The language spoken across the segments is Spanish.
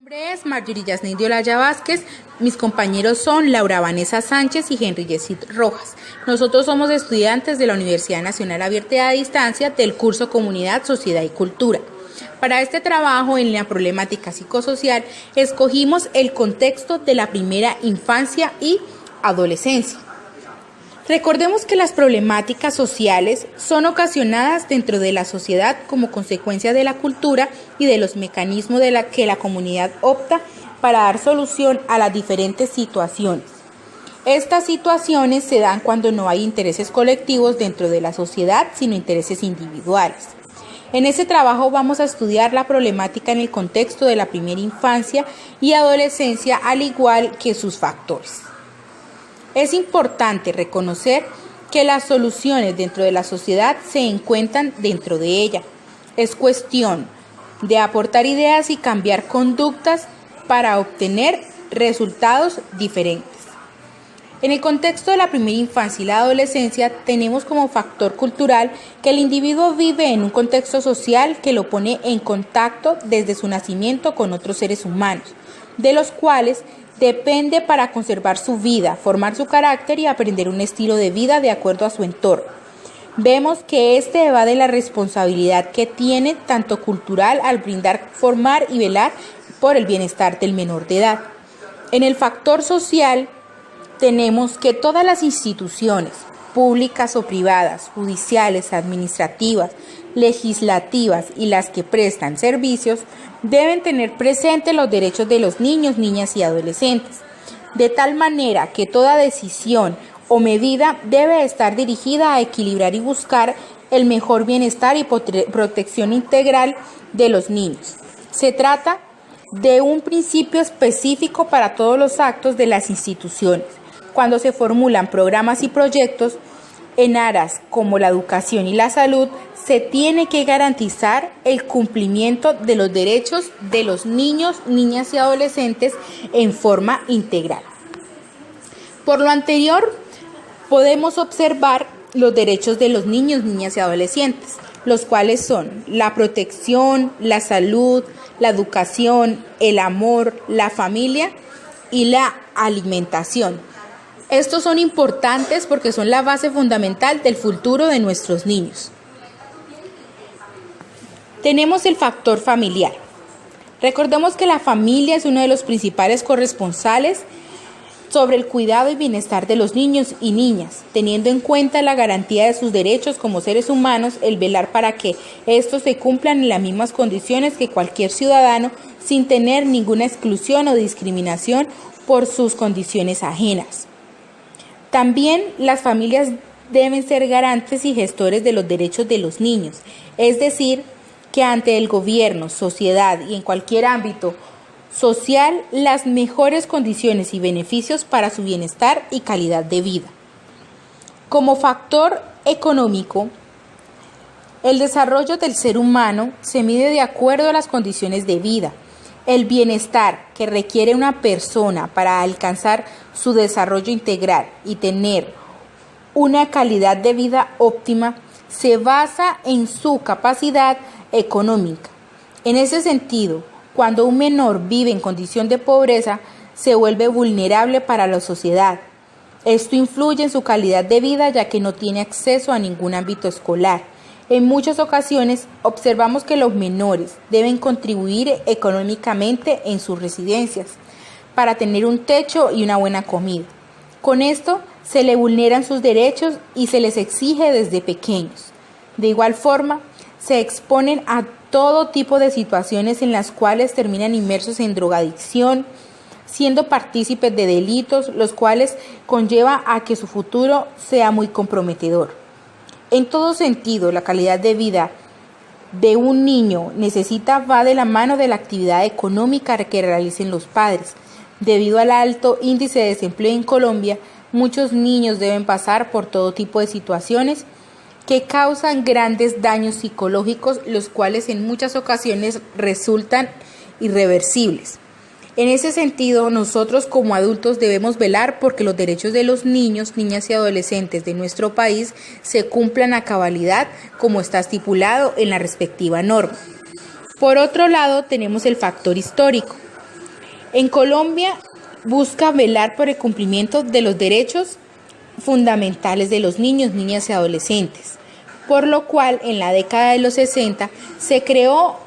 nombre es Marjorie Yasney de Olaya Vázquez. Mis compañeros son Laura Vanessa Sánchez y Henry Yesid Rojas. Nosotros somos estudiantes de la Universidad Nacional Abierta a Distancia del curso Comunidad, Sociedad y Cultura. Para este trabajo en la problemática psicosocial escogimos el contexto de la primera infancia y adolescencia. Recordemos que las problemáticas sociales son ocasionadas dentro de la sociedad como consecuencia de la cultura y de los mecanismos de que la comunidad opta para dar solución a las diferentes situaciones. Estas situaciones se dan cuando no hay intereses colectivos dentro de la sociedad, sino intereses individuales. En este trabajo vamos a estudiar la problemática en el contexto de la primera infancia y adolescencia, al igual que sus factores. Es importante reconocer que las soluciones dentro de la sociedad se encuentran dentro de ella. Es cuestión de aportar ideas y cambiar conductas para obtener resultados diferentes. En el contexto de la primera infancia y la adolescencia tenemos como factor cultural que el individuo vive en un contexto social que lo pone en contacto desde su nacimiento con otros seres humanos, de los cuales depende para conservar su vida, formar su carácter y aprender un estilo de vida de acuerdo a su entorno. Vemos que este va de la responsabilidad que tiene tanto cultural al brindar, formar y velar por el bienestar del menor de edad. En el factor social tenemos que todas las instituciones, públicas o privadas, judiciales, administrativas, legislativas y las que prestan servicios, deben tener presente los derechos de los niños, niñas y adolescentes, de tal manera que toda decisión o medida debe estar dirigida a equilibrar y buscar el mejor bienestar y protección integral de los niños. Se trata de un principio específico para todos los actos de las instituciones. Cuando se formulan programas y proyectos en aras como la educación y la salud, se tiene que garantizar el cumplimiento de los derechos de los niños, niñas y adolescentes en forma integral. Por lo anterior, podemos observar los derechos de los niños, niñas y adolescentes, los cuales son la protección, la salud, la educación, el amor, la familia y la alimentación. Estos son importantes porque son la base fundamental del futuro de nuestros niños. Tenemos el factor familiar. Recordemos que la familia es uno de los principales corresponsales sobre el cuidado y bienestar de los niños y niñas, teniendo en cuenta la garantía de sus derechos como seres humanos, el velar para que estos se cumplan en las mismas condiciones que cualquier ciudadano, sin tener ninguna exclusión o discriminación por sus condiciones ajenas. También las familias deben ser garantes y gestores de los derechos de los niños, es decir, que ante el gobierno, sociedad y en cualquier ámbito social, las mejores condiciones y beneficios para su bienestar y calidad de vida. Como factor económico, el desarrollo del ser humano se mide de acuerdo a las condiciones de vida. El bienestar que requiere una persona para alcanzar su desarrollo integral y tener una calidad de vida óptima se basa en su capacidad económica. En ese sentido, cuando un menor vive en condición de pobreza, se vuelve vulnerable para la sociedad. Esto influye en su calidad de vida ya que no tiene acceso a ningún ámbito escolar. En muchas ocasiones observamos que los menores deben contribuir económicamente en sus residencias para tener un techo y una buena comida. Con esto se le vulneran sus derechos y se les exige desde pequeños. De igual forma, se exponen a todo tipo de situaciones en las cuales terminan inmersos en drogadicción, siendo partícipes de delitos, los cuales conlleva a que su futuro sea muy comprometedor. En todo sentido, la calidad de vida de un niño va de la mano de la actividad económica que realicen los padres. Debido al alto índice de desempleo en Colombia, muchos niños deben pasar por todo tipo de situaciones que causan grandes daños psicológicos, los cuales en muchas ocasiones resultan irreversibles. En ese sentido, nosotros como adultos debemos velar porque los derechos de los niños, niñas y adolescentes de nuestro país se cumplan a cabalidad como está estipulado en la respectiva norma. Por otro lado, tenemos el factor histórico. En Colombia busca velar por el cumplimiento de los derechos fundamentales de los niños, niñas y adolescentes, por lo cual en la década de los 60 se creó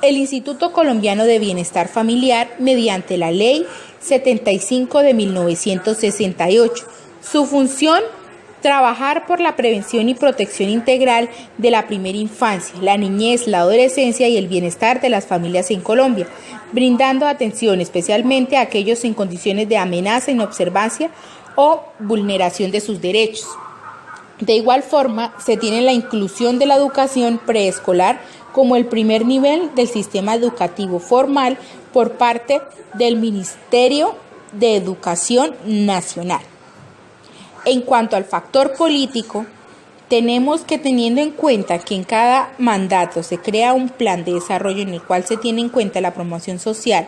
el Instituto Colombiano de Bienestar Familiar mediante la Ley 75 de 1968. Su función: trabajar por la prevención y protección integral de la primera infancia, la niñez, la adolescencia y el bienestar de las familias en Colombia, brindando atención especialmente a aquellos en condiciones de amenaza, inobservancia o vulneración de sus derechos. De igual forma, se tiene la inclusión de la educación preescolar como el primer nivel del sistema educativo formal por parte del Ministerio de Educación Nacional. En cuanto al factor político, tenemos que, teniendo en cuenta que en cada mandato se crea un plan de desarrollo en el cual se tiene en cuenta la promoción social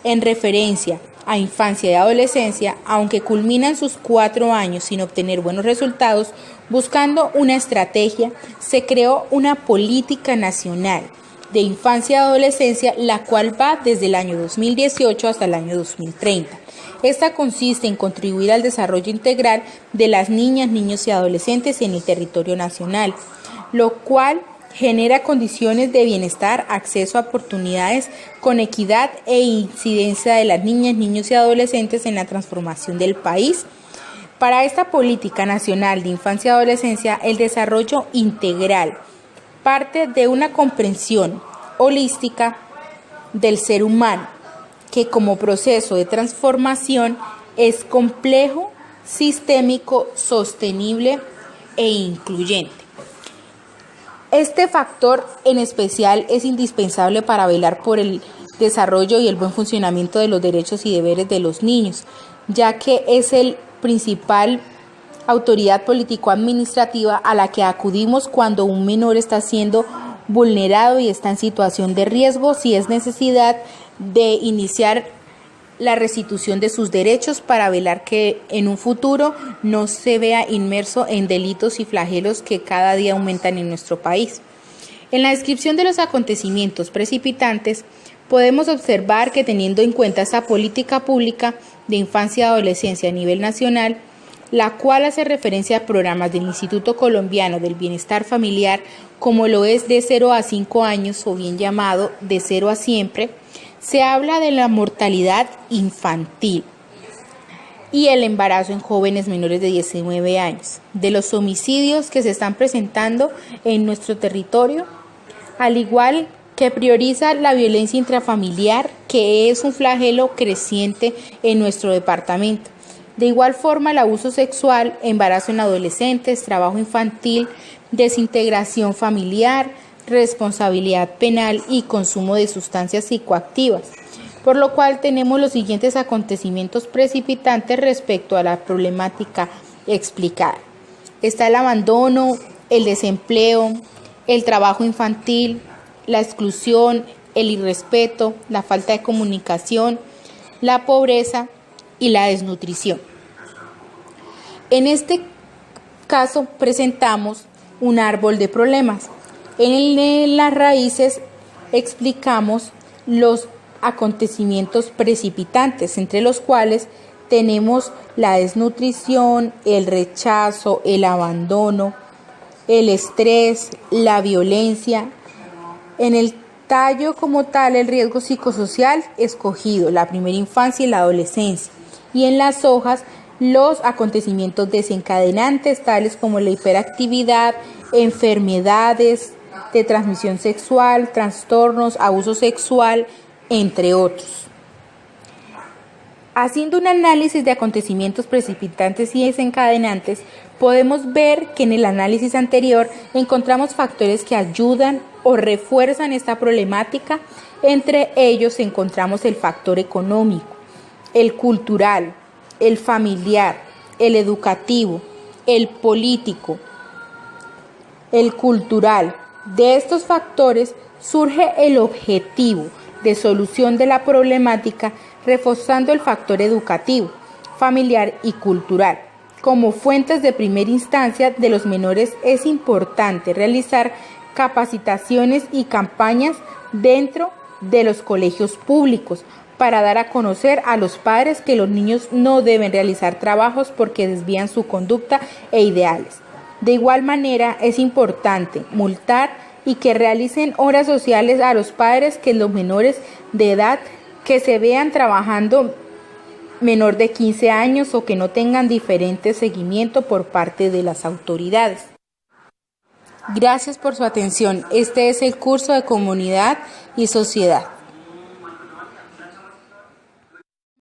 en referencia a infancia y adolescencia, aunque culminan sus 4 años sin obtener buenos resultados, buscando una estrategia, se creó una política nacional de infancia y adolescencia, la cual va desde el año 2018 hasta el año 2030. Esta consiste en contribuir al desarrollo integral de las niñas, niños y adolescentes en el territorio nacional, lo cual genera condiciones de bienestar, acceso a oportunidades con equidad e incidencia de las niñas, niños y adolescentes en la transformación del país. Para esta política nacional de infancia y adolescencia, el desarrollo integral parte de una comprensión holística del ser humano, que como proceso de transformación es complejo, sistémico, sostenible e incluyente. Este factor en especial es indispensable para velar por el desarrollo y el buen funcionamiento de los derechos y deberes de los niños, ya que es el principal autoridad político-administrativa a la que acudimos cuando un menor está siendo vulnerado y está en situación de riesgo, si es necesidad de iniciar la restitución de sus derechos para velar que en un futuro no se vea inmerso en delitos y flagelos que cada día aumentan en nuestro país. En la descripción de los acontecimientos precipitantes, podemos observar que, teniendo en cuenta esta política pública de infancia y adolescencia a nivel nacional, la cual hace referencia a programas del Instituto Colombiano del Bienestar Familiar, como lo es de 0 a 5 años o bien llamado de 0 a siempre, se habla de la mortalidad infantil y el embarazo en jóvenes menores de 19 años, de los homicidios que se están presentando en nuestro territorio, al igual que prioriza la violencia intrafamiliar, que es un flagelo creciente en nuestro departamento. De igual forma, el abuso sexual, embarazo en adolescentes, trabajo infantil, desintegración familiar, responsabilidad penal y consumo de sustancias psicoactivas, por lo cual tenemos los siguientes acontecimientos precipitantes respecto a la problemática explicada. Está el abandono, el desempleo, el trabajo infantil, la exclusión, el irrespeto, la falta de comunicación, la pobreza y la desnutrición. En este caso presentamos un árbol de problemas. En las raíces explicamos los acontecimientos precipitantes, entre los cuales tenemos la desnutrición, el rechazo, el abandono, el estrés, la violencia. En el tallo como tal, el riesgo psicosocial escogido, la primera infancia y la adolescencia. Y en las hojas, los acontecimientos desencadenantes, tales como la hiperactividad, enfermedades de transmisión sexual, trastornos, abuso sexual, entre otros. Haciendo un análisis de acontecimientos precipitantes y desencadenantes, podemos ver que en el análisis anterior encontramos factores que ayudan o refuerzan esta problemática. Entre ellos encontramos el factor económico, el cultural, el familiar, el educativo, el político, el cultural. De estos factores surge el objetivo de solución de la problemática, reforzando el factor educativo, familiar y cultural. Como fuentes de primera instancia de los menores, es importante realizar capacitaciones y campañas dentro de los colegios públicos para dar a conocer a los padres que los niños no deben realizar trabajos porque desvían su conducta e ideales. De igual manera, es importante multar y que realicen horas sociales a los padres que los menores de edad que se vean trabajando menor de 15 años o que no tengan diferente seguimiento por parte de las autoridades. Gracias por su atención. Este es el curso de Comunidad y Sociedad.